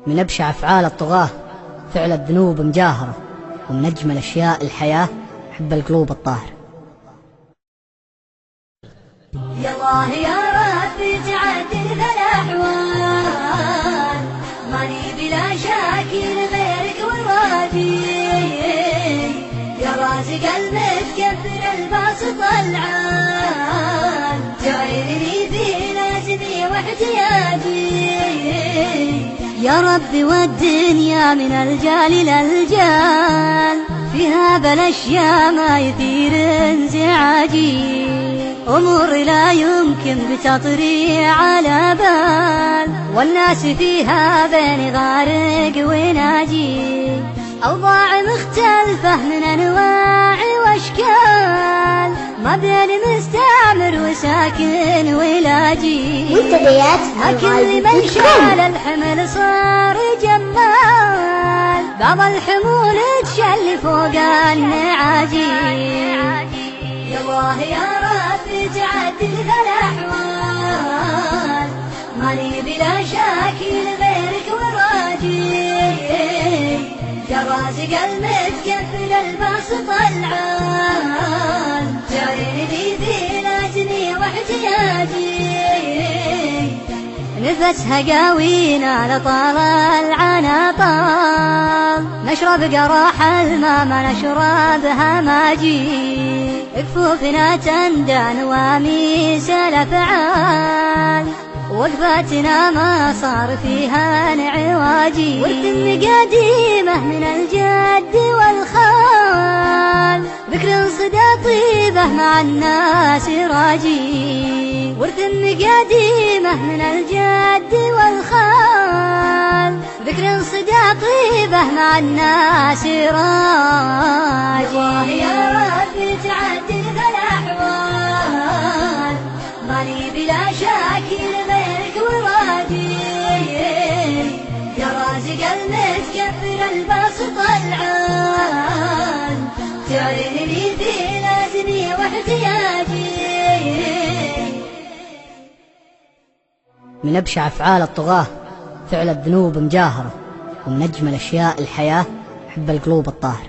من أبشع أفعال الطغاة فعل الذنوب مجاهرة، ومن أجمل أشياء الحياة حب القلوب الطاهرة. يا الله يا ربي تعدل ذا الأحوال، ماني بلا شاكر غيرك وراضي، يا رازق المتكبر الباسط العال، جايرني في لازمي واحتياجي، يا ربي والدنيا من الجال للجال، فيها بالاشياء ما يثير انزعاجي، أمور لا يمكن بتطري على بال، والناس فيها بين غارق وناجي، أوضاع مختلفة من أنواع وأشكال، ما بين مستعمر وساكن ولاجي، كل من شال الحمل صار جمال، بعض الحمول تشل فوق النعاجي، يا الله يا ربي تعدل ذا الأحوال، ماني بلا شاكر غيرك وراجي، يا رازق المتكفل الباسط العال، جايرني في لازمي واحتياجي، نفسها قاوينا لطال العنا طال، نشرب قراح الماء ما نشربها ماجي، كفوفنا تندى نواميس الأفعال، وقفاتنا ما صار فيها انعواجي، والثم قديمة من الجد والخال، ذكر صدى طيبة مع الناس راجي، والثم قديمة من الجد والخال، ذكر صدى طيبة مع الناس راجي، يا ربي تعدل ذا الأحوال، ماني بلا شاكر غيرك وراجي، يا رازق المتكبر الباسط العال، جايرني في لازمي واحتياجي. من أبشع أفعال الطغاة فعل الذنوب مجاهرة، ومن أجمل أشياء الحياة حب القلوب الطاهرة.